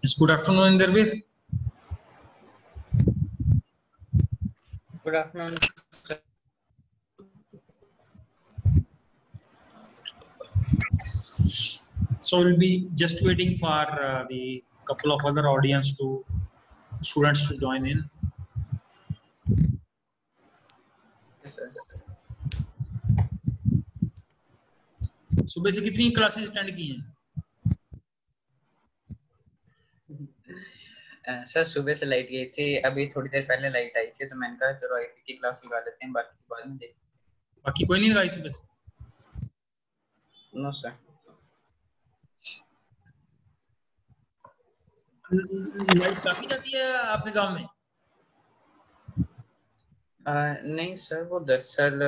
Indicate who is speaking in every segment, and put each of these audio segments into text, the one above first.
Speaker 1: Yes, good afternoon, Inderveer.
Speaker 2: Good afternoon, sir.
Speaker 1: So we'll be just waiting for the couple of other students to join in.
Speaker 2: Yes, sir.
Speaker 1: सुबह से कितनी classes attend की हैं?
Speaker 2: Sir सुबह से light गई थी, अभी थोड़ी देर पहले लाइट आई थी, तो मैंने कहा चलो आईपी की क्लास लगा लेते हैं, बाकी बाद में देखते
Speaker 1: बाकी कोई नहीं लगाई सुबह से?
Speaker 2: हैं। No sir.
Speaker 1: लाइट काफी जाती है आपके गांव में?
Speaker 2: नहीं सर, वो दरअसल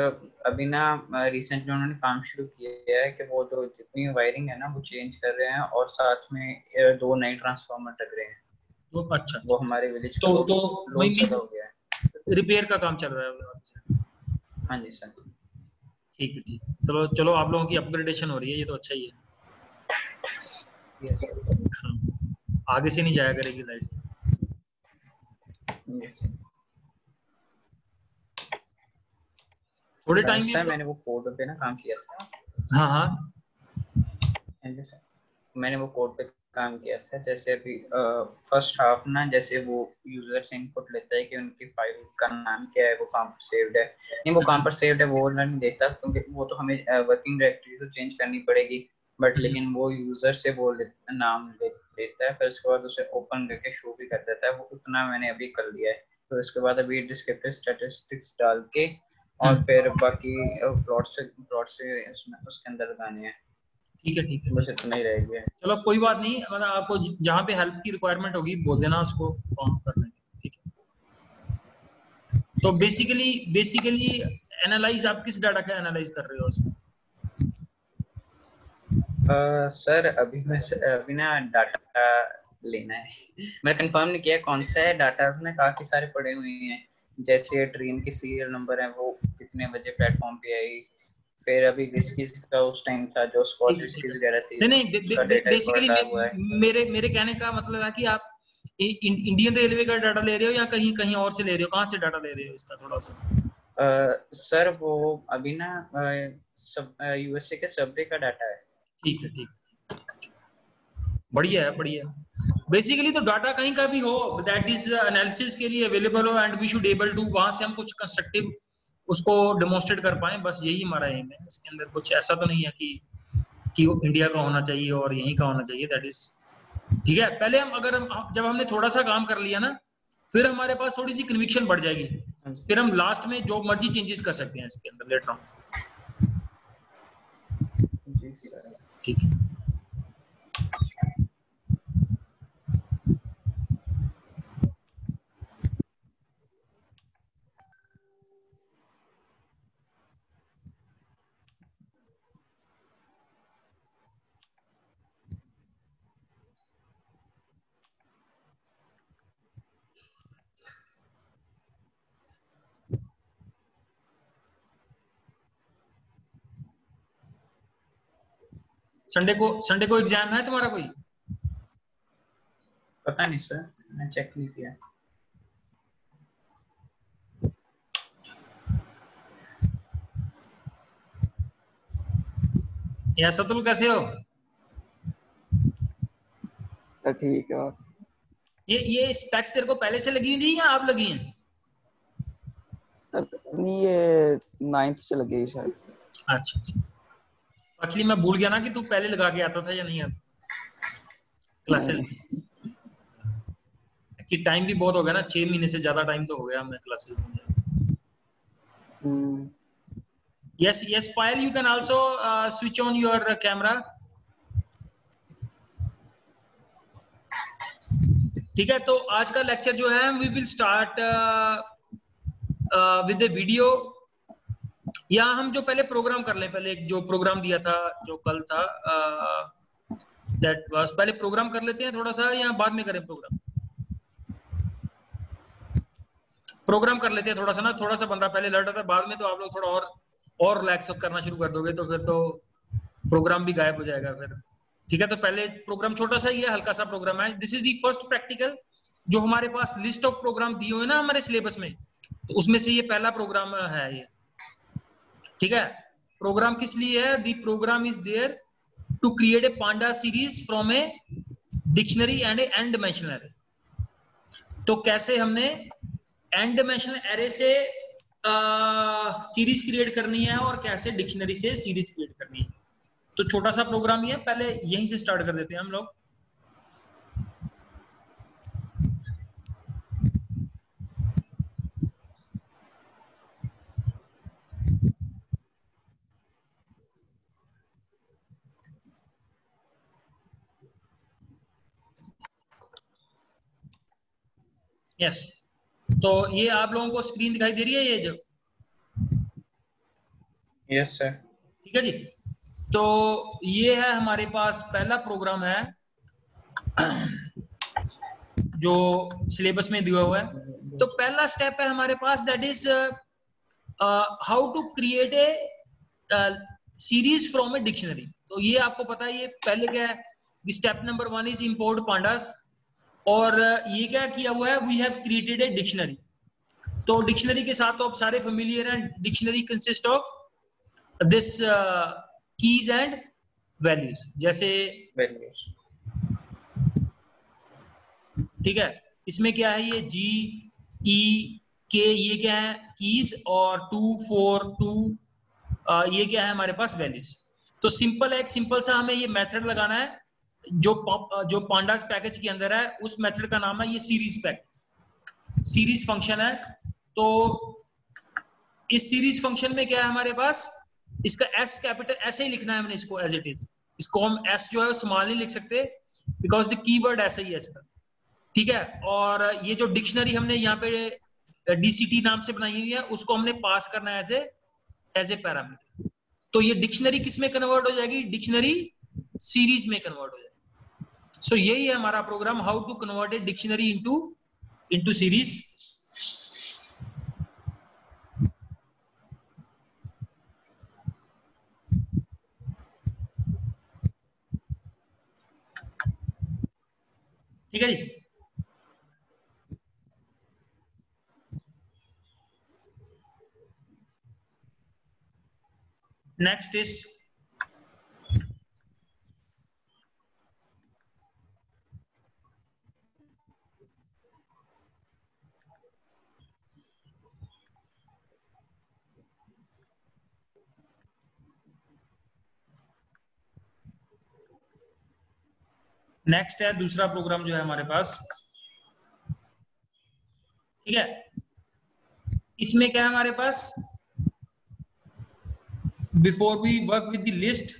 Speaker 2: अभी ना रिसेंटली उन्होंने काम शुरू किया है कि वो जो जितनी वायरिंग है ना वो चेंज कर रहे हैं, और साथ में 2 नए ट्रांसफार्मर लग रहे हैं।
Speaker 1: तो अच्छा,
Speaker 2: वो हमारे विलेज का
Speaker 1: तो
Speaker 2: लोड ज्यादा हो गया है।
Speaker 1: रिपेयर का काम चल रहा है?
Speaker 2: हाँ जी सर।
Speaker 1: ठीक है, ठीक। चलो आप लोगों की अपग्रेडेशन हो रही है, ये तो अच्छा ही है।
Speaker 2: Yes sir.
Speaker 1: हाँ, आगे से नहीं जाया करेगी लाइट।
Speaker 2: Yes sir.
Speaker 1: थोड़े टाइम
Speaker 2: सर मैंने वो कोड पे ना काम किया था।
Speaker 1: हाँ हाँ,
Speaker 2: सर मैंने वो कोड पे काम किया था। जैसे अभी फर्स्ट हाफ ना, जैसे वो यूजर से इनपुट लेता है कि उनकी फाइल का नाम क्या है, वो कहाँ पर सेव्ड है, नहीं वो कहाँ पर सेव्ड है वो नहीं देता, क्योंकि वो तो हमें वर्किंग डायरेक्टरी तो चेंज करनी पड़ेगी, बट लेकिन वो यूजर से वो नाम लेता है, फिर उसके बाद उसे ओपन करके शो भी कर देता है। वो उतना मैंने अभी कर लिया है। तो उसके बाद अभी डिस्क्रिप्टिव स्टैटिस्टिक्स डाल के और फिर बाकी प्लॉट से उसके अंदर लगाने हैं।
Speaker 1: ठीक है,
Speaker 2: बस इतना ही रह गया है।
Speaker 1: चलो कोई बात नहीं, मतलब आपको जहाँ पे हेल्प की रिक्वायरमेंट होगी बोल देना, उसको काम कर लेंगे। ठीक है, तो बेसिकली एनालाइज आप किस डाटा का एनालाइज कर रहे हो उसमें?
Speaker 2: सर अभी ना डाटा लेना है। मैं कंफर्म नहीं किया कौन सा है डाटा, उसने काफी सारे पड़े हुए हैं। जैसे ट्रेन की सीरियल नंबर है, वो कितने बजे प्लेटफॉर्म पे आई, फिर अभी रिस्कीज का उस टाइम था जो स्कॉट रिस्कीज वगैरह थी, उसका डेटा रिकॉर्ड डाला हुआ है।
Speaker 1: मेरे कहने का मतलब है कि आप इंडियन रेलवे का डाटा ले रहे हो या कहीं और से ले रहे हो? कहाँ से डाटा ले रहे हो इसका थोड़ा सा?
Speaker 2: सर वो अभी ना यूएसए के सबवे का डाटा है।
Speaker 1: ठीक है, बढ़िया है। बेसिकली तो डाटा कहीं का भी हो, दैट इज एनालिसिस के लिए अवेलेबल हो, and we should able to वहां से हम कुछ कंस्ट्रक्टिव उसको डेमोन्स्ट्रेट कर पाए, बस यही हमारा एम है। इसके अंदर कुछ ऐसा तो नहीं है कि वो इंडिया का होना चाहिए और यहीं का होना चाहिए, दैट इज ठीक है। पहले जब हमने थोड़ा सा काम कर लिया ना, फिर हमारे पास थोड़ी सी कन्विक्शन बढ़ जाएगी, फिर हम लास्ट में जो मर्जी चेंजेस कर सकते हैं इसके अंदर लेटर ऑन। ठीक है। संडे को एग्जाम है तुम्हारा कोई?
Speaker 2: पता नहीं सर, मैंने चेक नहीं किया।
Speaker 1: ऐसा तुम कैसे हो?
Speaker 3: ठीक है।
Speaker 1: ये स्पेक्स तेरे को पहले से लगी हुई थी या आप लगी हैं?
Speaker 3: सर नहीं, ये 9th से लगी शायद।
Speaker 1: अच्छा, एक्चुअली मैं भूल गया ना कि तू पहले लगा के आता था या नहीं आता क्लासेस। कि टाइम भी बहुत हो गया ना, 6 महीने से ज्यादा टाइम तो हो गया मैं क्लासेस में। yes Payal, you can also switch on your camera. ठीक है, तो आज का लेक्चर जो है we will start with the video, या हम जो पहले प्रोग्राम कर लें, पहले एक जो प्रोग्राम दिया था जो कल था, दैट वाज, पहले प्रोग्राम कर लेते हैं थोड़ा सा, या बाद में करें प्रोग्राम कर लेते हैं थोड़ा सा ना, थोड़ा सा बंदा पहले लड़ रहा था, बाद में तो आप लोग थोड़ा और रिलैक्स करना शुरू कर दोगे, तो फिर तो प्रोग्राम भी गायब हो जाएगा फिर। ठीक है, तो पहले प्रोग्राम छोटा सा ही है, हल्का सा प्रोग्राम है। This is the first practical जो हमारे पास लिस्ट ऑफ प्रोग्राम दिए हुए ना हमारे सिलेबस में, तो उसमें से ये पहला प्रोग्राम है ये। ठीक है, प्रोग्राम किस लिए है? The program is there to create a panda series from a dictionary and a N dimensional array. तो कैसे हमने एंड डायमेंशनल एरे से सीरीज क्रिएट करनी है और कैसे डिक्शनरी से सीरीज क्रिएट करनी है। तो छोटा सा प्रोग्राम ही है, पहले यहीं से स्टार्ट कर देते हैं हम लोग। यस, तो ये आप लोगों को स्क्रीन दिखाई दे रही है ये जो?
Speaker 2: Yes sir.
Speaker 1: ठीक है जी, तो ये है हमारे पास पहला प्रोग्राम है जो सिलेबस में दिया हुआ है। तो पहला स्टेप है हमारे पास, that is how to create a series from a dictionary. तो ये आपको पता है, ये पहले क्या है, step number 1 is import pandas, और ये क्या किया हुआ है, we have created a dictionary. तो डिक्शनरी के साथ तो आप सारे फेमिलियर हैं। Dictionary consist of this keys and values, जैसे
Speaker 2: वैल्यूज।
Speaker 1: ठीक है, इसमें क्या है, ये जी ई के, ये क्या है कीज, और 2 4 2 ये क्या है हमारे पास वैल्यूज। तो सिंपल है, एक सिंपल सा हमें ये मेथड लगाना है जो पांडास पैकेज के अंदर है, उस मेथड का नाम है ये सीरीज पैकेज, सीरीज फंक्शन है। तो इस सीरीज फंक्शन में क्या है हमारे पास, इसका एस कैपिटल ऐसे ही लिखना है हमने इसको एज इट इज। इसको हम एस जो है स्मॉल नहीं लिख सकते, बिकॉज द कीवर्ड ऐसा ही है इसका। ठीक है, और ये जो डिक्शनरी हमने यहाँ पे डीसीटी नाम से बनाई हुई है, उसको हमने पास करना है एज ए पैरामीटर। तो ये डिक्शनरी किस में कन्वर्ट हो जाएगी, डिक्शनरी सीरीज में कन्वर्ट हो जाएगी। सो यही है हमारा program, how to convert a dictionary into series. ठीक है जी, नेक्स्ट इज नेक्स्ट है दूसरा प्रोग्राम जो है हमारे पास। ठीक है, इसमें क्या है हमारे पास, before we work with the list,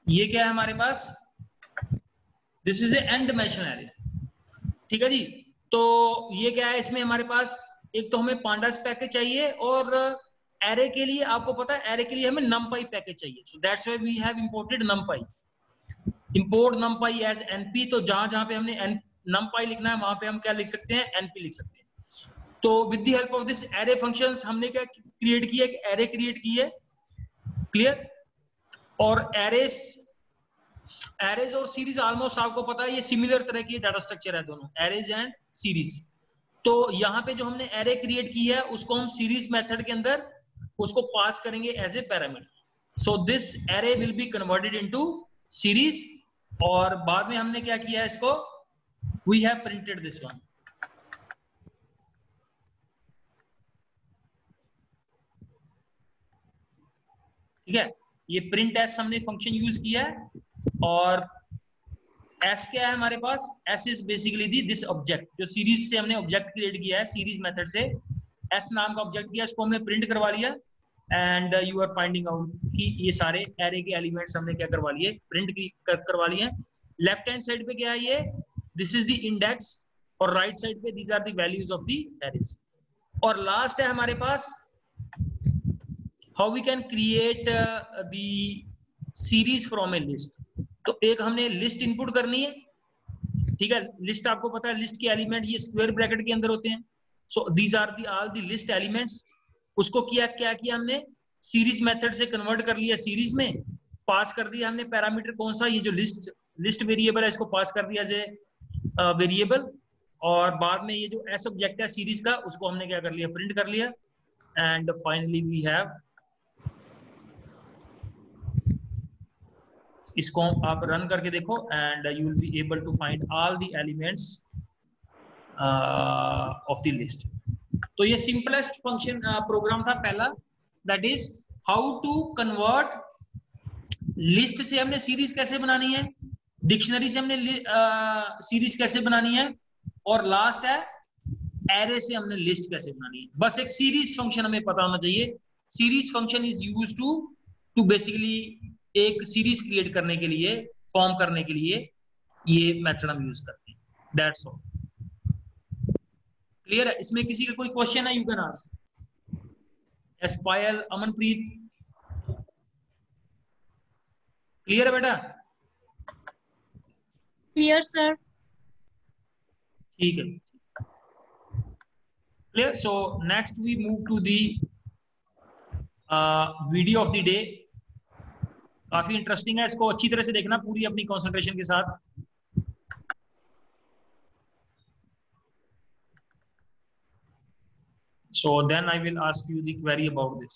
Speaker 1: ये क्या है हमारे पास, this is a N dimensional array. ठीक है जी, तो ये क्या है, इसमें हमारे पास एक तो हमें पांडास पैकेज चाहिए, और एरे के लिए आपको पता है, एरे के लिए हमें numpy पैकेज चाहिए। So that's why we have imported numpy, import numpy as np। तो जहां जहां पे हमने numpy लिखना है, वहां पे हम क्या लिख सकते हैं, np लिख सकते हैं। तो with the help of this array functions हमने क्या क्रिएट किया, एक एरे क्रिएट की है, क्लियर। और एरेज और सीरीज ऑलमोस्ट आपको पता है ये सिमिलर तरह की डाटा स्ट्रक्चर है दोनों, एरेज एंड सीरीज। तो यहाँ पे जो हमने एरे क्रिएट की है, उसको हम सीरीज मेथड के अंदर उसको पास करेंगे as a parameter. So this array will be converted into series, और बाद में हमने क्या किया है, इसको we have printed this one. ठीक है, ये प्रिंट एस हमने फंक्शन यूज किया है, और एस क्या है हमारे पास, S is basically the this object, जो सीरीज से हमने ऑब्जेक्ट क्रिएट किया है, सीरीज मेथड से एस नाम का ऑब्जेक्ट किया, इसको हमने प्रिंट करवा लिया, and you are finding out कि ये सारे एरे के एलिमेंट्स हमने क्या करवा लिए, प्रिंट करवा लिए। लेफ्ट हैंड साइड पे क्या है, ये दिस इज द इंडेक्स, और राइट साइड पे these are the values of the arrays. और लास्ट है हमारे पास, how we can create the series from a list. तो एक हमने लिस्ट इनपुट करनी है, ठीक है। लिस्ट आपको पता है, लिस्ट के एलिमेंट ये स्क्वायर ब्रैकेट के अंदर होते हैं। So these are the all the list elements. उसको क्या किया हमने, सीरीज मेथड से कन्वर्ट कर लिया सीरीज में, पास कर दिया हमने पैरामीटर कौन सा, ये जो लिस्ट वेरिएबल है इसको पास कर दिया एज ए वेरिएबल, और बाद में ये जो एस ऑब्जेक्ट है सीरीज का उसको हमने क्या कर लिया, प्रिंट कर लिया। एंड फाइनली वी हैव, इसको आप रन करके देखो and you will be able to find all the elements of the list. तो ये सिंपलेस्ट फंक्शन प्रोग्राम था पहला, that is how to convert list से हमने सीरीज कैसे बनानी है, डिक्शनरी से हमने सीरीज कैसे बनानी है, और लास्ट है एरे से हमने लिस्ट कैसे बनानी है। बस एक सीरीज फंक्शन हमें पता होना चाहिए। Series function is used to basically एक सीरीज क्रिएट करने के लिए, फॉर्म करने के लिए ये मेथड हम यूज करते हैं। That's all. क्लियर है? इसमें किसी का कोई क्वेश्चन है, यू कैन आस्क। एस्पायल, अमनप्रीत, क्लियर है बेटा?
Speaker 4: Clear sir.
Speaker 1: ठीक है, clear. So next we move to the video of the day. काफी इंटरेस्टिंग है, इसको अच्छी तरह से देखना पूरी अपनी कंसंट्रेशन के साथ। So then I will ask you the query about this.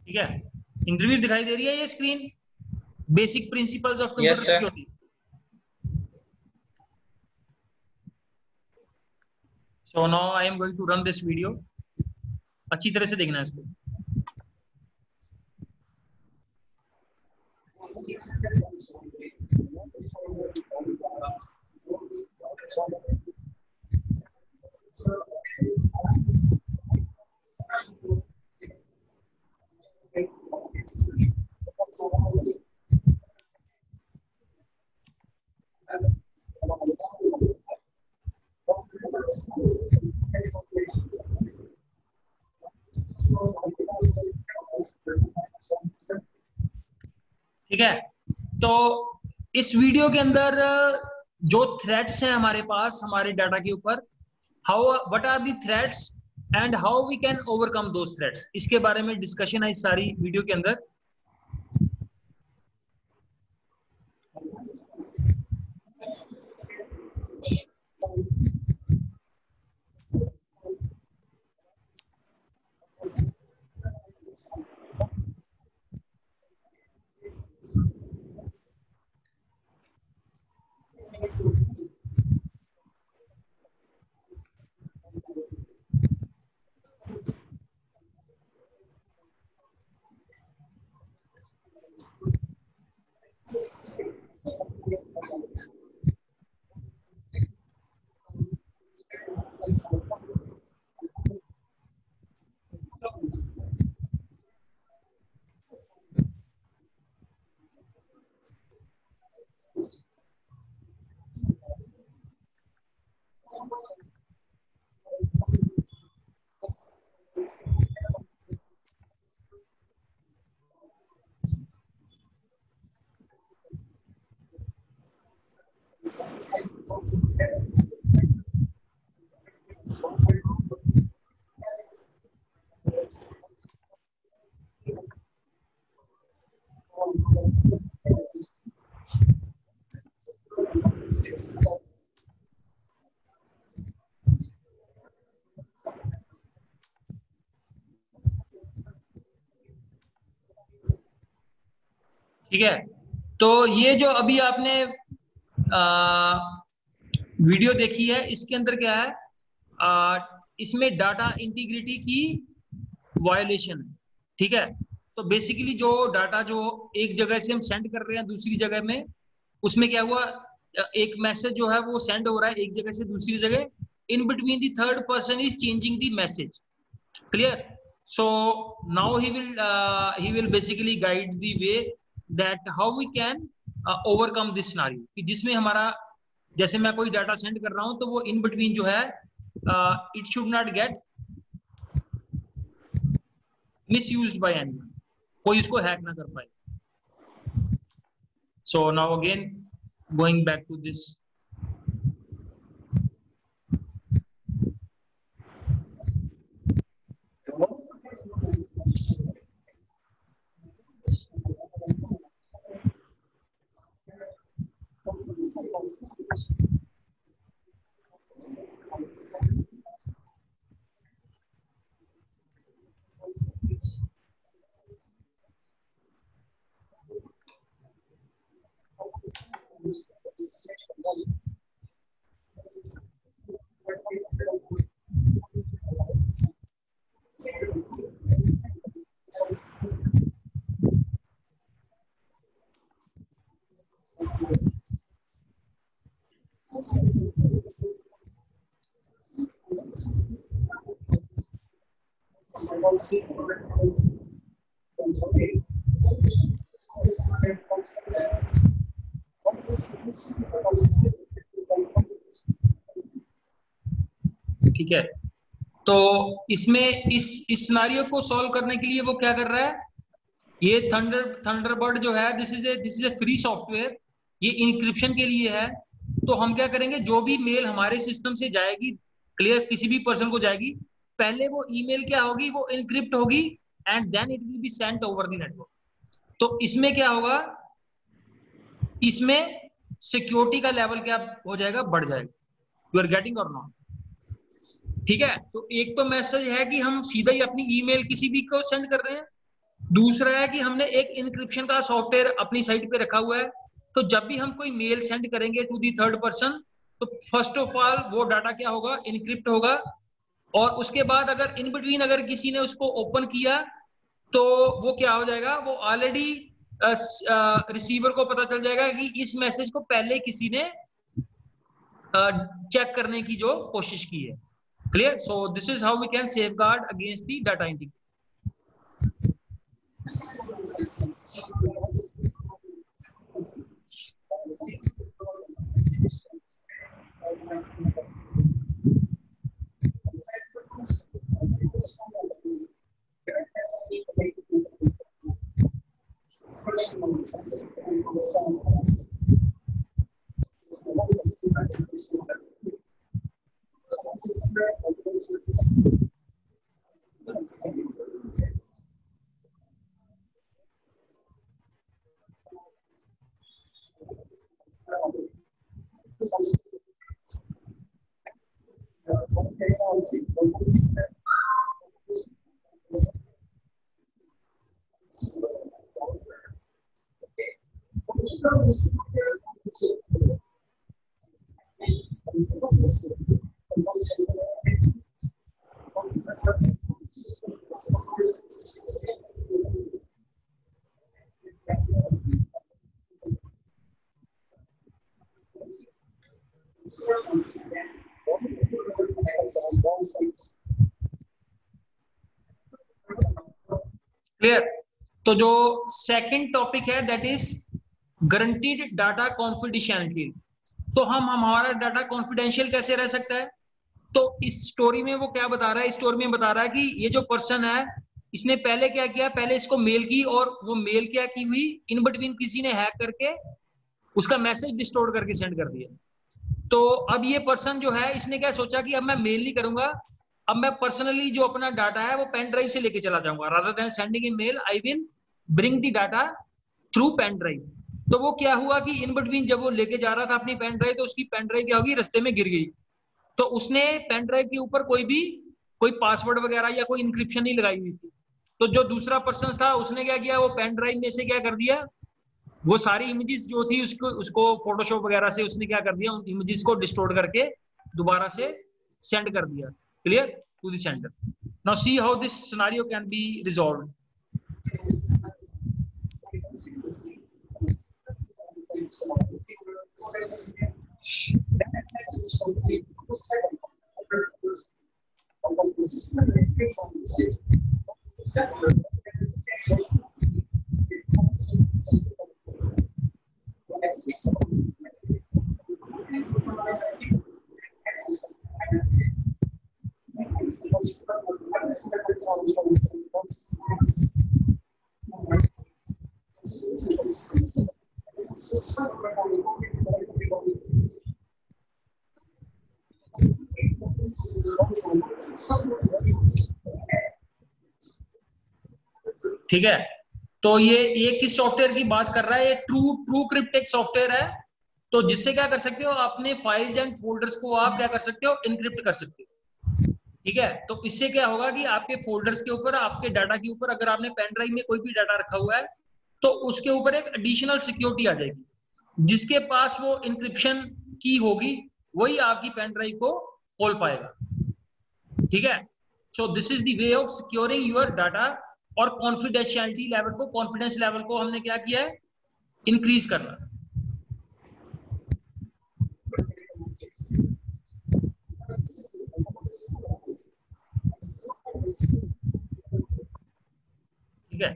Speaker 1: ठीक है, इंटरव्यू दिखाई दे रही है ये screen? Basic principles of computer security. So now I am going to run this video. अच्छी तरह से देखना है इसको। ठीक है, तो इस वीडियो के अंदर जो थ्रेड्स हैं हमारे पास हमारे डाटा के ऊपर, what are the threats and how we can overcome those threats, इसके बारे में डिस्कशन है इस सारी वीडियो के अंदर। ठीक है, तो ये जो अभी आपने वीडियो देखी है इसके अंदर क्या है, इसमें डाटा इंटीग्रिटी की वायोलेशन है। ठीक है, तो बेसिकली जो डाटा जो एक जगह से हम सेंड कर रहे हैं दूसरी जगह में, उसमें क्या हुआ, एक मैसेज जो है वो सेंड हो रहा है एक जगह से दूसरी जगह, in between the third person is changing the message. Clear? So now he will basically guide the way that how we can overcome this scenario, कि जिसमें हमारा जैसे मैं कोई डाटा सेंड कर रहा हूं तो वो इन बिटवीन जो है it should not get misused by anyone, कोई इसको हैक ना कर पाए. So now again going back to this, ठीक है. तो इसमें इस सिनेरियो को सॉल्व करने के लिए वो क्या कर रहा है, ये थंडरबर्ड जो है this is A free software, ये इंक्रिप्शन के लिए है. तो हम क्या करेंगे, जो भी मेल हमारे सिस्टम से जाएगी, क्लियर, किसी भी पर्सन को जाएगी, पहले वो ईमेल क्या होगी, वो इनक्रिप्ट होगी and then it will be sent over the network. तो इसमें क्या होगा, इसमें सिक्योरिटी का लेवल क्या हो जाएगा, बढ़ जाएगा. You are getting or not? ठीक है. तो एक तो मैसेज है कि हम सीधा ही अपनी ईमेल किसी भी को सेंड कर रहे हैं, दूसरा है कि हमने एक इनक्रिप्शन का सॉफ्टवेयर अपनी साइट पे रखा हुआ है. तो जब भी हम कोई मेल सेंड करेंगे टू दी थर्ड पर्सन, तो फर्स्ट ऑफ ऑल वो डाटा क्या होगा, इनक्रिप्ट होगा. और उसके बाद अगर इन बिटवीन अगर किसी ने उसको ओपन किया तो वो क्या हो जाएगा, वो ऑलरेडी रिसीवर को पता चल जाएगा कि इस मैसेज को पहले किसी ने चेक करने की जो कोशिश की है. Clear? So this is how we can safeguard against the data integrity. Clear? तो जो सेकंड टॉपिक है that is guaranteed data confidentiality. तो हम हमारा डाटा कॉन्फिडेंशियल कैसे रह सकता है? तो इस स्टोरी में वो क्या बता रहा है, इस स्टोरी में बता रहा है कि ये जो पर्सन है इसने पहले क्या किया, पहले इसको मेल की और वो मेल क्या की हुई, इन बिटवीन किसी ने हैक करके उसका मैसेज डिस्टोर्ट करके सेंड कर दिया. तो अब ये पर्सन जो है इसने क्या सोचा कि अब मैं मेल नहीं करूंगा, अब मैं पर्सनली जो अपना डाटा है वो पेन ड्राइव से लेके चला जाऊंगा. Rather than sending a mail I will bring the data through pen drive. तो वो क्या हुआ कि इन बिटवीन जब वो लेके जा रहा था अपनी पेन ड्राइव, तो उसकी पेन ड्राइव क्या होगी, रास्ते में गिर गई. तो उसने पेन ड्राइव के ऊपर कोई पासवर्ड वगैरह या कोई इंक्रिप्शन नहीं लगाई हुई थी. तो जो दूसरा पर्सन था उसने क्या किया, वो पेन ड्राइव में से क्या कर दिया, वो सारी इमेजेस जो थी उसको फोटोशॉप वगैरह से उसने क्या कर दिया, उन इमेजेस को डिस्टोर्ट करके दोबारा से सेंड कर दिया. Clear? To the sender. Now see how this scenario can be resolved. ठीक है, तो ये किस सॉफ्टवेयर की बात कर रहा है, ये ट्रूक्रिप्ट एक सॉफ्टवेयर है, तो जिससे क्या कर सकते हो, अपने फाइल्स एंड फोल्डर्स को आप क्या कर सकते हो, इनक्रिप्ट कर सकते हो। ठीक है, तो इससे क्या होगा कि आपके फोल्डर्स के ऊपर, आपके डाटा के ऊपर, अगर आपने पेन ड्राइव में कोई भी डाटा रखा हुआ है तो उसके ऊपर एक एडिशनल सिक्योरिटी आ जाएगी, जिसके पास वो इंक्रिप्शन की होगी वही आपकी पेन ड्राइव को खोल पाएगा। ठीक है, सो this is the way of securing your data, और कॉन्फिडेंशियलिटी लेवल को, कॉन्फिडेंस लेवल को हमने क्या किया है, इंक्रीज करना। ठीक है,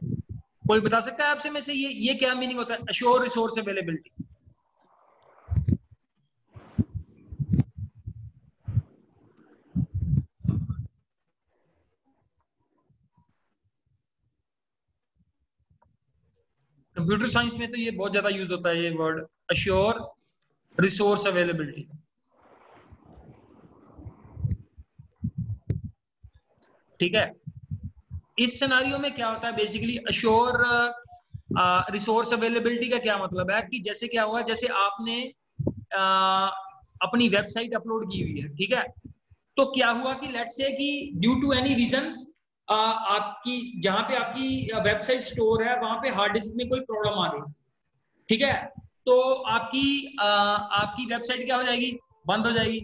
Speaker 1: कोई बता सकता है आपसे में से ये क्या मीनिंग होता है, assure resource availability? Computer science में तो ये बहुत ज्यादा यूज होता है, ये वर्ड अश्योर रिसोर्स अवेलेबिलिटी। ठीक है, इस सिनेरियो में क्या होता है, बेसिकली अश्योर रिसोर्स अवेलेबिलिटी का क्या मतलब है कि जैसे क्या हुआ, जैसे आपने अपनी वेबसाइट अपलोड की हुई है, ठीक है, तो क्या हुआ कि लेट्स से कि ड्यू टू एनी रीजंस आपकी जहां पे आपकी वेबसाइट स्टोर है वहां पे हार्ड डिस्क में कोई प्रॉब्लम आ गई, ठीक है, तो आपकी वेबसाइट क्या हो जाएगी, बंद हो जाएगी।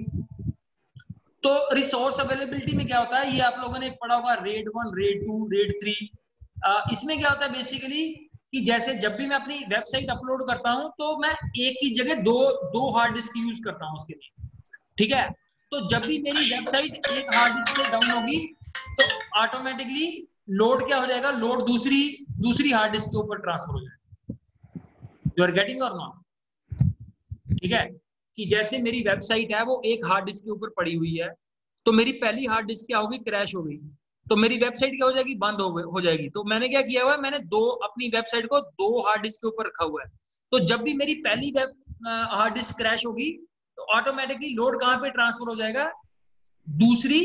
Speaker 1: तो रिसोर्स अवेलेबिलिटी में क्या होता है, ये आप लोगों ने पढ़ा होगा, रेड 1, रेड 2, रेड 3। इसमें क्या होता है बेसिकली कि जैसे जब भी मैं अपनी वेबसाइट अपलोड करता हूं तो मैं एक ही जगह दो हार्ड डिस्क यूज करता हूं उसके लिए। ठीक है, तो जब भी मेरी वेबसाइट एक हार्ड डिस्क से डाउन होगी तो ऑटोमेटिकली लोड क्या हो जाएगा, लोड दूसरी हार्ड डिस्क के ऊपर ट्रांसफर हो जाएगा। You are getting or not? ठीक है, कि जैसे मेरी वेबसाइट है वो एक हार्ड डिस्क के ऊपर पड़ी हुई है, तो मेरी पहली हार्ड डिस्क क्या होगी, क्रैश हो गई, तो मेरी वेबसाइट क्या हो जाएगी, बंद हो जाएगी। तो मैंने क्या किया हुआ है, मैंने अपनी वेबसाइट को दो हार्ड डिस्क के ऊपर रखा हुआ है, तो जब भी मेरी पहली हार्ड डिस्क क्रैश होगी तो ऑटोमेटिकली लोड कहां पे ट्रांसफर हो जाएगा, दूसरी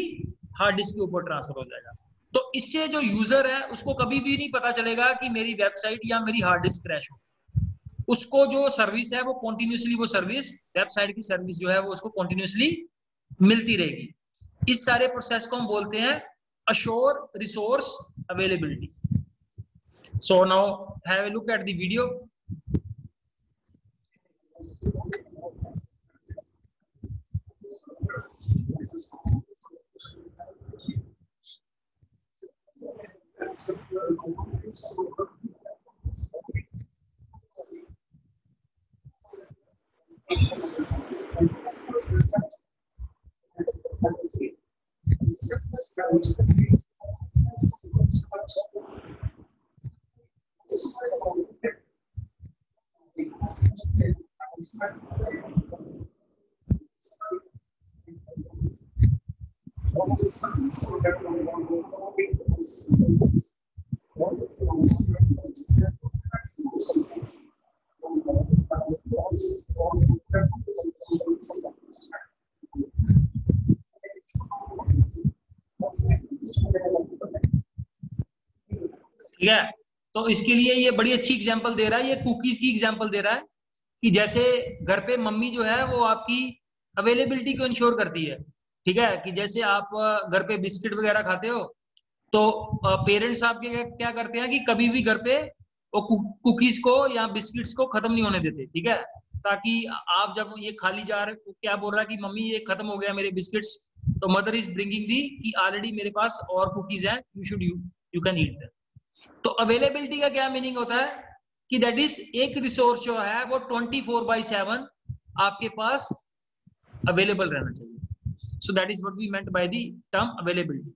Speaker 1: हार्ड डिस्क के ऊपर ट्रांसफर हो जाएगा। तो इससे जो यूजर है उसको कभी भी नहीं पता चलेगा कि मेरी वेबसाइट या मेरी हार्ड डिस्क क्रैश हो, उसको जो सर्विस है वो कॉन्टिन्यूसली, वो सर्विस वेबसाइट की सर्विस जो है वो उसको कॉन्टिन्यूसली मिलती रहेगी। इस सारे प्रोसेस को हम बोलते हैं assure resource availability. So now have a look at the video. ठीक है, तो इसके लिए ये बड़ी अच्छी एग्जांपल दे रहा है, ये कुकीज की एग्जांपल दे रहा है कि जैसे घर पे मम्मी जो है वो आपकी अवेलेबिलिटी को इंश्योर करती है। ठीक है, कि जैसे आप घर पे बिस्किट वगैरह खाते हो तो पेरेंट्स आपके क्या करते हैं कि कभी भी घर पे वो कुकीज को या बिस्किट्स को खत्म नहीं होने देते। ठीक है, ताकि आप जब ये खाली जा रहे, क्या बोल रहा है कि मम्मी ये खत्म हो गया मेरे बिस्किट्स, तो मदर इज ब्रिंगिंग दी कि ऑलरेडी मेरे पास और कुकीज हैं, यू कैन ईट दैम। तो अवेलेबिलिटी का क्या मीनिंग होता है कि दैट इज एक रिसोर्स जो है वो 24/7 आपके पास अवेलेबल रहना चाहिए। So that is what we meant by the term availability.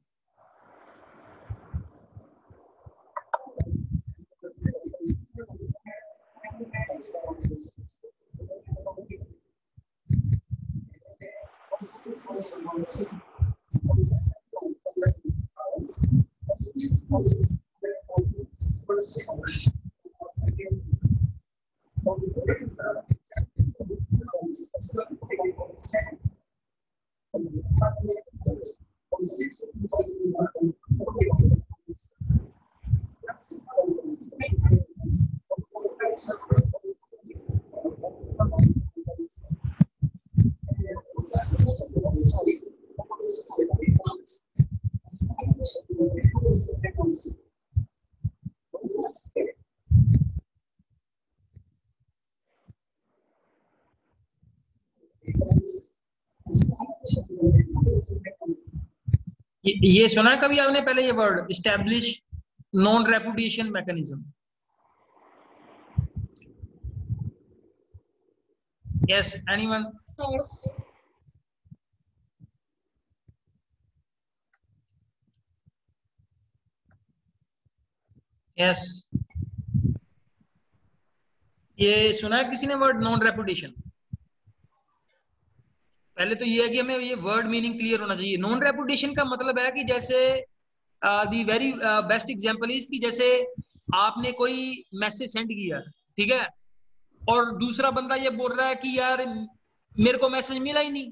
Speaker 1: ये सुना है कभी आपने पहले ये word establish non reputation mechanism? Yes, anyone? Yes, ये सुना है किसी ने वर्ड नॉन रेपुटेशन? पहले तो ये है कि हमें ये वर्ड मीनिंग क्लियर होना चाहिए। नॉन रेपुटेशन का मतलब है कि जैसे दी वेरी बेस्ट एग्जांपल इज कि जैसे आपने कोई मैसेज सेंड किया, ठीक है, और दूसरा बंदा ये बोल रहा है कि यार मेरे को मैसेज मिला ही नहीं,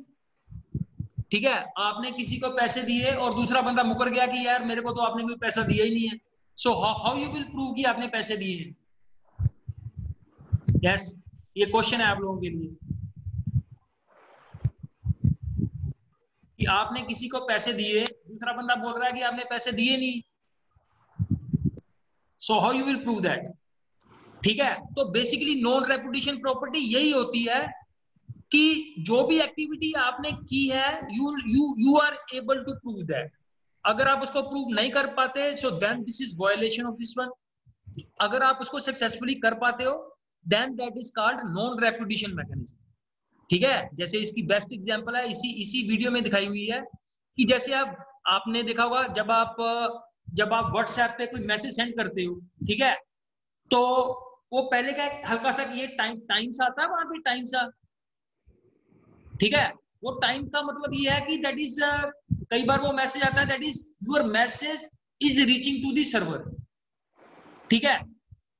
Speaker 1: ठीक है। आपने किसी को पैसे दिए और दूसरा बंदा मुकर गया कि यार मेरे को तो आपने कोई पैसा दिया ही नहीं है। So how you will prove कि आपने पैसे दिए हैं? यस, ये क्वेश्चन है आप लोगों के लिए कि आपने किसी को पैसे दिए, दूसरा बंदा बोल रहा है कि आपने पैसे दिए नहीं, so how you will prove that? ठीक है, तो बेसिकली नॉन रेपुटेशन प्रॉपर्टी यही होती है कि जो भी एक्टिविटी आपने की है you are able to prove that. अगर आप उसको प्रूव नहीं कर पाते so then this is violation of this one. अगर आप उसको सक्सेसफुली कर पाते हो then that is called non reputation mechanism. ठीक है, जैसे इसकी बेस्ट एग्जांपल है इसी वीडियो में दिखाई हुई है कि जैसे आपने देखा होगा जब आप व्हाट्सएप पे कोई मैसेज सेंड करते हो, ठीक है, तो वो पहले का हल्का सा ये टाइम सा आता है वहां पे टाइम सा, ठीक है। वो टाइम का मतलब ये है कि दैट इज कई बार वो मैसेज आता है that is your message is reaching to the server, ठीक है।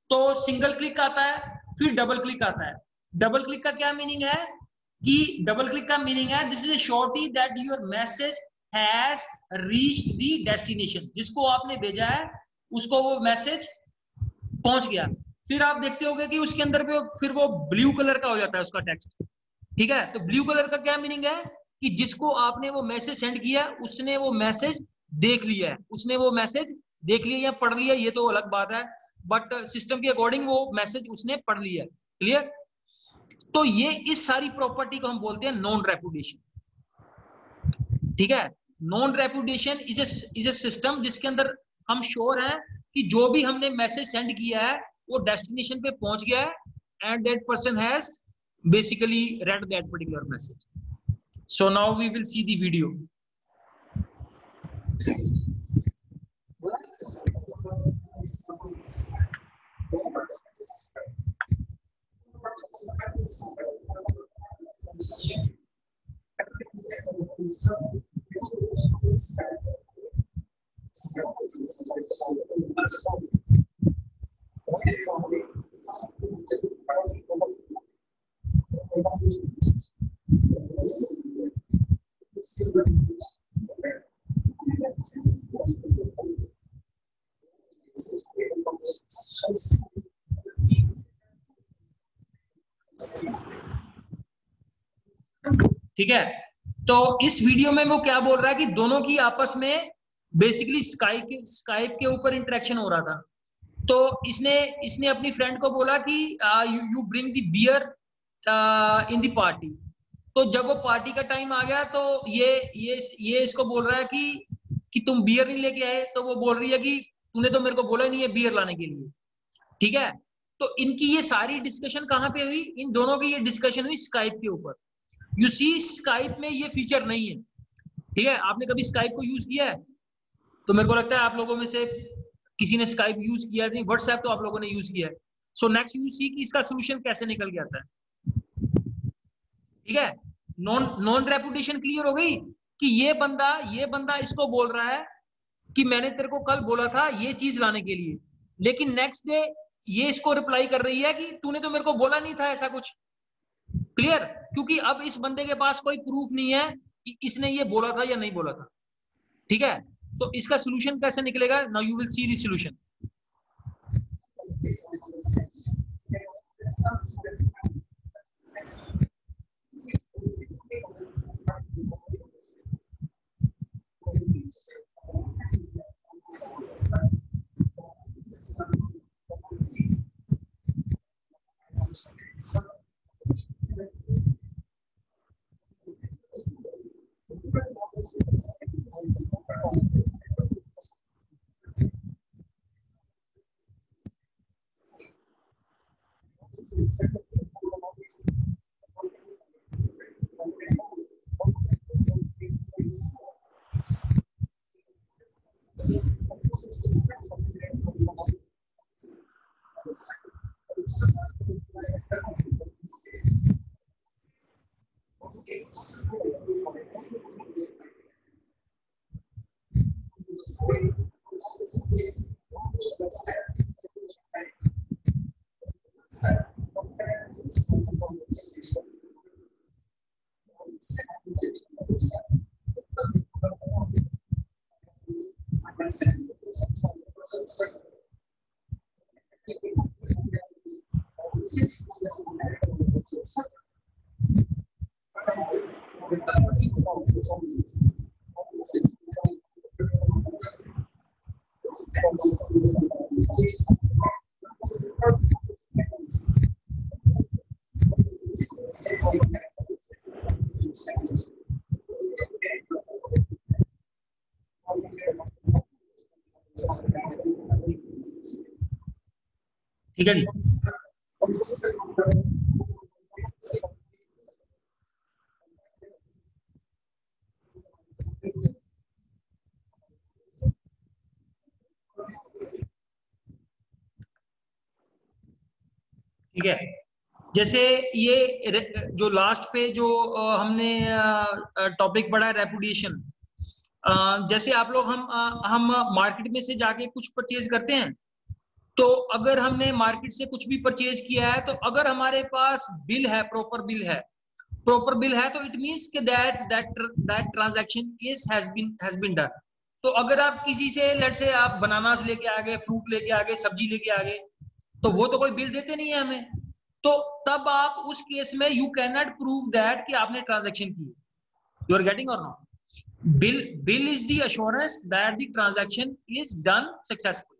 Speaker 1: तो सिंगल क्लिक आता है, फिर डबल क्लिक आता है। डबल क्लिक का क्या मीनिंग है कि डबल क्लिक का मीनिंग है this is a surety that your message has reached the destination. जिसको आपने भेजा है उसको वो मैसेज पहुंच गया। फिर आप देखते होंगे कि उसके अंदर पे फिर वो ब्लू कलर का हो जाता है उसका टेक्स्ट, ठीक है। तो ब्लू कलर का क्या मीनिंग है कि जिसको आपने वो मैसेज सेंड किया उसने वो मैसेज देख लिया है, उसने वो मैसेज देख लिया या पढ़ लिया, ये तो अलग बात है, बट सिस्टम के अकॉर्डिंग वो मैसेज उसने पढ़ लिया। क्लियर? तो ये इस सारी प्रॉपर्टी को हम बोलते हैं नॉन रेपुटेशन, ठीक है। Non reputation is a system जिसके अंदर हम श्योर हैं कि जो भी हमने मैसेज सेंड किया है वो डेस्टिनेशन पे पहुंच गया है and that person has basically read that particular message. So now we will see the video. ठीक है, तो इस वीडियो में वो क्या बोल रहा है कि दोनों की आपस में बेसिकली स्काइप के ऊपर इंटरेक्शन हो रहा था। तो इसने अपनी फ्रेंड को बोला कि you bring the beer in the party. तो जब वो पार्टी का टाइम आ गया तो ये इसको बोल रहा है कि तुम बियर नहीं लेके आए। तो वो बोल रही है कि तूने तो मेरे को बोला ही नहीं है बियर लाने के लिए, ठीक है। तो इनकी ये सारी डिस्कशन कहाँ पे हुई? इन दोनों की ये डिस्कशन हुई स्काइप के ऊपर। यू सी स्काइप में ये फीचर नहीं है, ठीक है। आपने कभी स्काइप को यूज किया है? तो मेरे को लगता है आप लोगों में से किसी ने स्काइप यूज किया नहीं, व्हाट्सएप तो आप लोगों ने यूज किया है। सो नेक्स्ट यू सी कि इसका सोल्यूशन कैसे निकल के आता है, ठीक है। नॉन रेपुटेशन क्लियर हो गई कि ये बंदा इसको बोल रहा है कि मैंने तेरे को कल बोला था ये चीज लाने के लिए, लेकिन नेक्स्ट डे ये इसको रिप्लाई कर रही है कि तूने तो मेरे को बोला नहीं था ऐसा कुछ। क्लियर? क्योंकि अब इस बंदे के पास कोई प्रूफ नहीं है कि इसने ये बोला था या नहीं बोला था। ठीक है, तो इसका सोल्यूशन कैसे निकलेगा? Now you will see the solution. ठीक है जी। ठीक है, जैसे ये जो लास्ट पे जो हमने टॉपिक पढ़ा है रेपुटेशन, जैसे आप लोग हम मार्केट में से जाके कुछ परचेज करते हैं, तो अगर हमने मार्केट से कुछ भी परचेज किया है, तो अगर हमारे पास बिल है, प्रॉपर बिल है, तो इट मींस कि that transaction has been done. तो अगर आप किसी से लेट्स से आप बनानास लेके आ गए, फ्रूट लेके आ गए, सब्जी लेके आ गए, तो वो तो कोई बिल देते नहीं है हमें, तो तब आप उस केस में you can not prove that कि आपने ट्रांजैक्शन की। You are getting or not? Bill is the assurance that the transaction is done successful.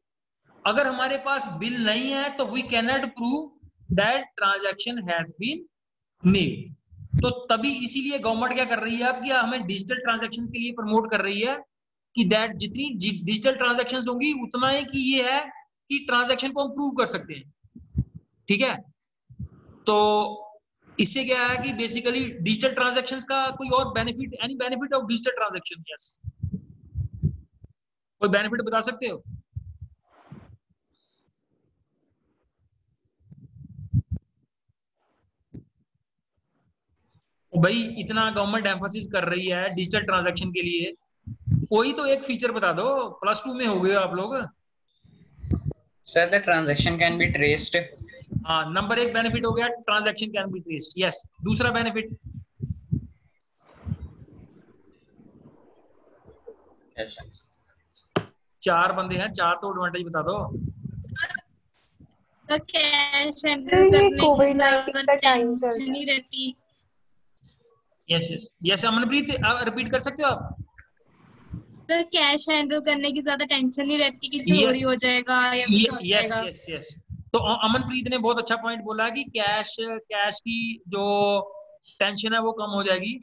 Speaker 1: अगर हमारे पास बिल नहीं है तो we can not prove that transaction has been made. तो तभी इसीलिए गवर्नमेंट क्या कर रही है अब, कि हमें डिजिटल ट्रांजैक्शन के लिए प्रमोट कर रही है कि दैट जितनी डिजिटल ट्रांजैक्शंस होंगी उतना ही कि ये है कि ट्रांजैक्शन को हम प्रूव कर सकते हैं। ठीक है, तो इससे क्या है कि बेसिकली डिजिटल ट्रांजैक्शंस का कोई और benefit, any benefit of digital transaction? Yes, कोई बेनिफिट बता सकते हो? भाई इतना गवर्नमेंट एम्फोसिस कर रही है डिजिटल ट्रांजैक्शन के लिए, कोई तो एक फीचर बता दो। प्लस 2 में हो गए आप लोग।
Speaker 2: Sir the transaction can be traced.
Speaker 1: हाँ, नंबर 1 बेनिफिट हो गया, transaction can be traced. Yes, दूसरा बेनिफिट? चार बंदे हैं, चार तो एडवांटेज बता दो।
Speaker 4: तो कैश हैंडल करने की ज्यादा टेंशन नहीं रहती।
Speaker 1: Yes yes yes, Amanpreet repeat कर सकते हो आप?
Speaker 4: सर कैश हैंडल करने की ज्यादा टेंशन नहीं रहती कि चोरी हो जाएगा या कुछ हो जाएगा।
Speaker 1: यस यस, तो अमनप्रीत ने बहुत अच्छा पॉइंट बोला कि कैश की जो टेंशन है वो कम हो जाएगी।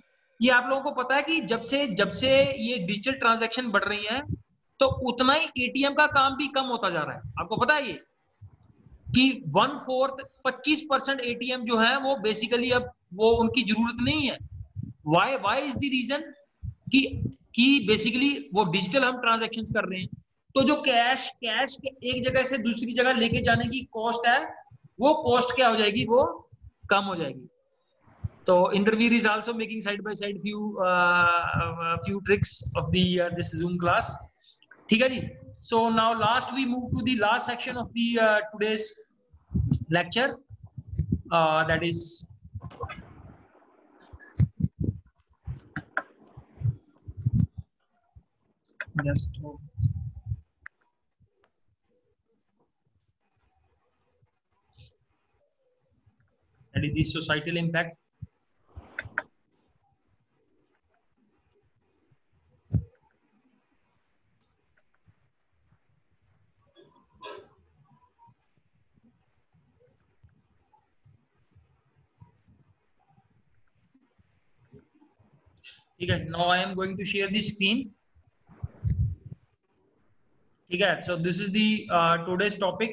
Speaker 1: ये आप लोगों को पता है कि जब से ये डिजिटल ट्रांजैक्शन बढ़ रही है, तो उतना ही एटीएम का काम भी कम होता जा रहा है। आपको पता है ये कि 1/4 25% एटीएम जो है वो बेसिकली अब वो उनकी जरूरत नहीं है। वाई इज द रीजन कि बेसिकली वो डिजिटल हम ट्रांजैक्शंस कर रहे हैं, तो जो कैश के एक जगह से दूसरी जगह लेके जाने की कॉस्ट है, वो कॉस्ट क्या हो जाएगी, वो कम हो जाएगी। So Indraveer is also making side by side few tricks of the this Zoom class. ठीक है जी. So now last we move to the last section of the today's lecture. That is just that is the societal impact. ठीक है. Now I am going to share the screen. ठीक है. So this is the today's topic.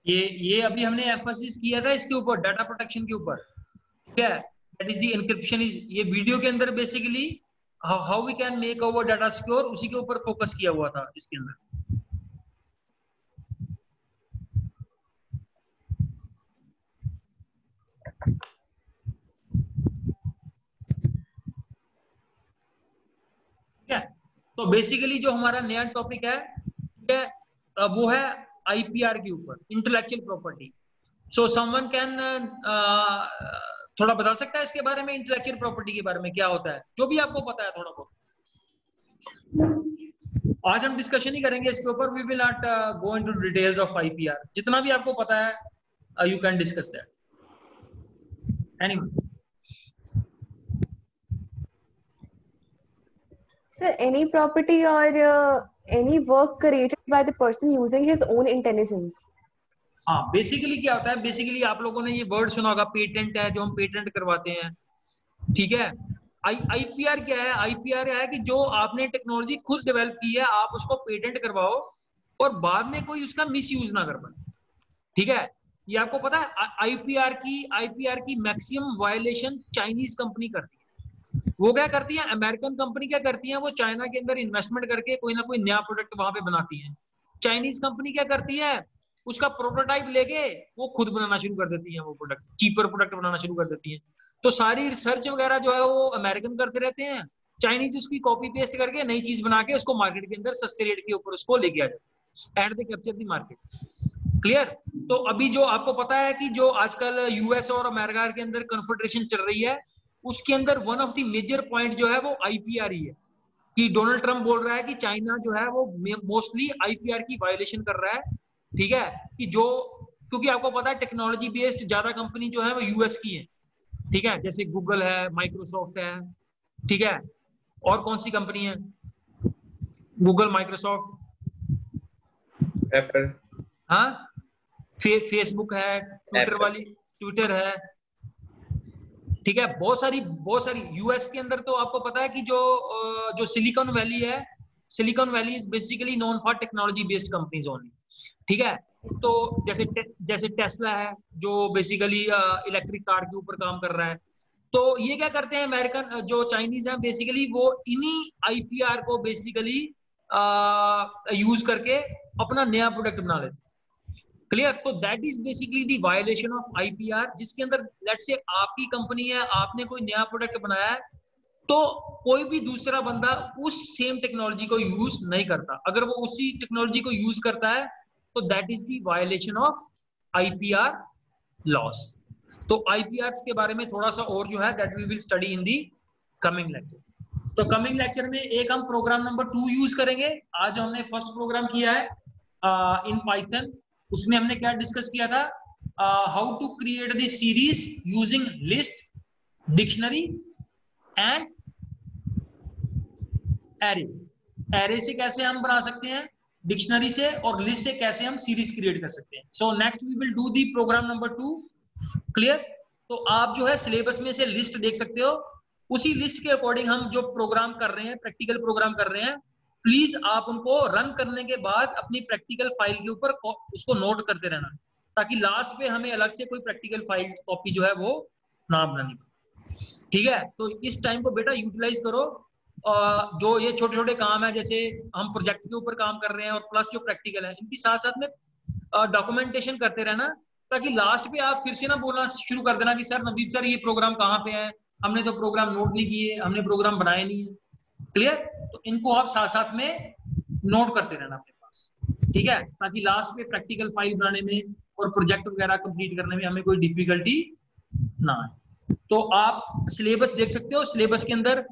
Speaker 1: ये अभी हमने emphasis किया था इसके ऊपर, डाटा प्रोटेक्शन के ऊपर. ठीक है. That is the encryption is, ये वीडियो के अंदर basically how we can make our data secure, उसी के ऊपर फोकस किया हुआ था इसके अंदर. ठीक है. तो बेसिकली जो हमारा नया टॉपिक है वो है आईपीआर के ऊपर, intellectual property. So someone can थोड़ा बता सकता है इसके बारे में, इंटेलेक्चुअल प्रॉपर्टी के बारे में क्या होता है, जो भी आपको पता है थोड़ा बहुत. आज हम डिस्कशन ही करेंगे इसके ऊपर. We will not go into details of IPR. जितना भी आपको पता है you can discuss that. Anyway
Speaker 5: Sir, any property or any work created by the person using his own intelligence.
Speaker 1: हाँ, बेसिकली क्या होता है, बेसिकली आप लोगों ने ये वर्ड सुना होगा, पेटेंट है, जो हम पेटेंट करवाते हैं. ठीक है. आईपीआर क्या है? आईपीआर है कि जो आपने टेक्नोलॉजी खुद डेवलप की है, आप उसको पेटेंट करवाओ और बाद में कोई उसका मिसयूज ना कर पाए. ठीक है. ये आपको पता है आईपीआर की मैक्सिमम वायलेशन चाइनीज कंपनी करती है. वो क्या करती है, अमेरिकन कंपनी क्या करती है, वो चाइना के अंदर इन्वेस्टमेंट करके कोई ना कोई नया प्रोडक्ट वहां पे बनाती है. चाइनीज कंपनी क्या करती है, उसका प्रोटोटाइप लेके वो खुद बनाना शुरू कर देती है, वो प्रोडक्ट, चीपर प्रोडक्ट बनाना शुरू कर देती है. तो सारी रिसर्च वगैरह जो है वो अमेरिकन करते रहते हैं, चाइनीज उसकी कॉपी पेस्ट करके नई चीज बना के उसको मार्केट के अंदर सस्ते रेट के ऊपर उसको लेके आ जाते हैं, and they capture the market. Clear. तो अभी जो आपको पता है कि जो आजकल यूएस और अमेरिका के अंदर कन्फेडरेशन चल रही है, उसके अंदर one of the major point जो है वो आईपीआर ही है. कि डोनाल्ड ट्रम्प बोल रहा है कि चाइना जो है वो मोस्टली आईपीआर की वायलेशन कर रहा है. ठीक है. कि जो, क्योंकि आपको पता है टेक्नोलॉजी बेस्ड ज्यादा कंपनी जो है वो यूएस की है. ठीक है. जैसे गूगल है, माइक्रोसॉफ्ट है. ठीक है. और कौन सी कंपनी है? गूगल, माइक्रोसॉफ्ट,
Speaker 2: एप्पल,
Speaker 1: हाँ, फेसबुक है, ट्विटर है. ठीक है. बहुत सारी यूएस के अंदर. तो आपको पता है कि जो सिलिकॉन वैली है, silicon valley is basically known for technology based companies only. ठीक है. तो जैसे टेस्ला है जो बेसिकली इलेक्ट्रिक कार के ऊपर काम कर रहा है. तो ये क्या करते हैं, अमेरिकन जो चाइनीज है बेसिकली वो इन्हीं आईपीआर को बेसिकली यूज करके अपना नया प्रोडक्ट बना लेते हैं. क्लियर. तो that is basically the violation of IPR, जिसके अंदर लेट्स से आपकी कंपनी है, आपने कोई नया प्रोडक्ट बनाया है, तो कोई भी दूसरा बंदा उस सेम टेक्नोलॉजी को यूज नहीं करता. अगर वो उसी टेक्नोलॉजी को यूज करता है तो that is the violation of IPR laws. तो आईपीआर के बारे में थोड़ा सा और जो है that we will study in the coming lecture. तो कमिंग लेक्चर में एक हम प्रोग्राम नंबर 2 यूज करेंगे. आज हमने फर्स्ट प्रोग्राम किया है इन पाइथन. उसमें हमने क्या डिस्कस किया था, how to create the series using list, dictionary and array. Array से कैसे हम बना सकते हैं, डिक्शनरी से और लिस्ट से कैसे हम सीरीज क्रिएट कर सकते हैं. So next we will do the program number 2. Clear. तो आप जो है सिलेबस में से लिस्ट देख सकते हो, उसी लिस्ट के अकॉर्डिंग हम जो प्रोग्राम कर रहे हैं, प्रैक्टिकल प्रोग्राम कर रहे हैं, प्लीज आप उनको रन करने के बाद अपनी प्रैक्टिकल फाइल के ऊपर उसको नोट करते रहना, ताकि लास्ट पे हमें अलग से कोई प्रैक्टिकल फाइल कॉपी जो है वो ना बनानी पड़े. ठीक है. तो इस टाइम को बेटा यूटिलाइज करो जो ये छोटे छोटे काम है, जैसे हम प्रोजेक्ट के ऊपर काम कर रहे हैं और प्लस जो प्रैक्टिकल है, इनकी साथ साथ में डॉक्यूमेंटेशन करते रहना, ताकि लास्ट पे आप फिर से ना बोलना शुरू कर देना कि सर नवदीप सर ये प्रोग्राम कहाँ पे है, हमने तो प्रोग्राम नोट नहीं किए, हमने प्रोग्राम बनाए नहीं है। क्लियर? तो इनको आप साथ साथ में नोट करते रहना अपने पास, ठीक है, ताकि लास्ट में प्रैक्टिकल फाइल बनाने में और प्रोजेक्ट वगैरह कंप्लीट करने में हमें कोई डिफिकल्टी ना आए। तो आप सिलेबस देख सकते हो, सिलेबस के अंदर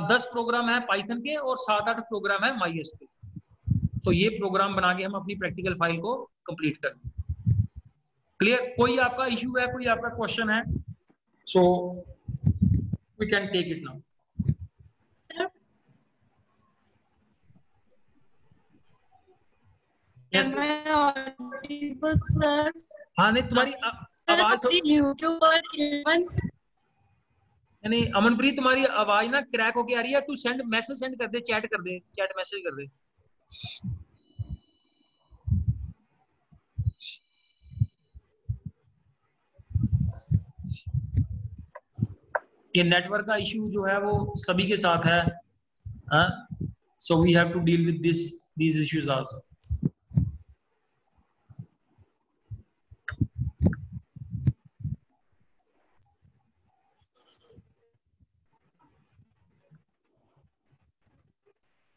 Speaker 1: 10 प्रोग्राम है पाइथन के और 7-8 प्रोग्राम है MySQL। तो ये प्रोग्राम बना के हम अपनी प्रैक्टिकल फाइल को कंप्लीट कर लें। क्लियर? कोई आपका इश्यू है, कोई आपका क्वेश्चन है? So we can take it now.
Speaker 4: Yes, sir.
Speaker 1: हाँ, नहीं तुम्हारी आवाज तो
Speaker 4: YouTube और 11
Speaker 1: यानी अमनप्रीत तुम्हारी आवाज ना क्रैक होके आ रही है। तू सेंड मैसेज सेंड कर दे, चैट कर दे, चैट मैसेज कर दे। ये नेटवर्क का इश्यू जो है वो सभी के साथ है, so we have to deal with these issues also।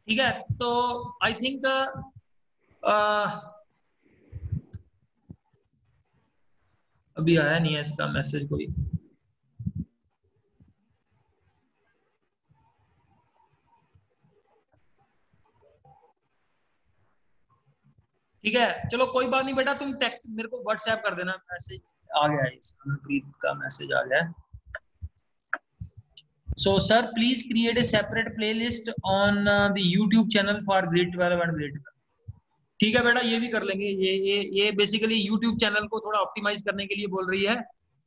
Speaker 1: ठीक है, तो आई थिंक अभी आया नहीं है इसका मैसेज कोई। ठीक है, चलो कोई बात नहीं बेटा, तुम टेक्स्ट मेरे को व्हाट्सएप कर देना, मैसेज आ गया है, अमनप्रीत का मैसेज आ गया है। So sir, please create a separate playlist on the YouTube channel for grade 12 and grade 12। ठीक है बेटा, ये भी कर लेंगे। ये बेसिकली YouTube चैनल को थोड़ा ऑप्टिमाइज करने के लिए बोल रही है,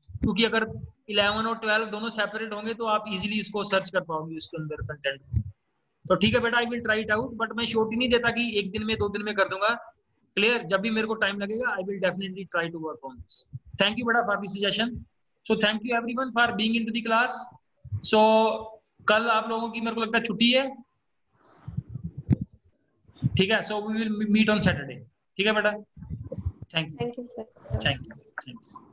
Speaker 1: क्योंकि अगर 11 और 12 दोनों सेपरेट होंगे तो आप इजीली इसको सर्च कर पाओगे उसके अंदर कंटेंट। तो ठीक है बेटा, I will try it out, but मैं श्योरिटी नहीं देता कि 1 दिन में 2 दिन में कर दूंगा। क्लियर? जब भी मेरे को टाइम लगेगा I will definitely try to work on this. Thank you बेटा for this suggestion. So thank you everyone for being into the class. सो कल आप लोगों की मेरे को लगता है छुट्टी है, ठीक है, so we will meet on Saturday. ठीक है बेटा, thank you
Speaker 5: Thank you, sir.
Speaker 1: Thank you.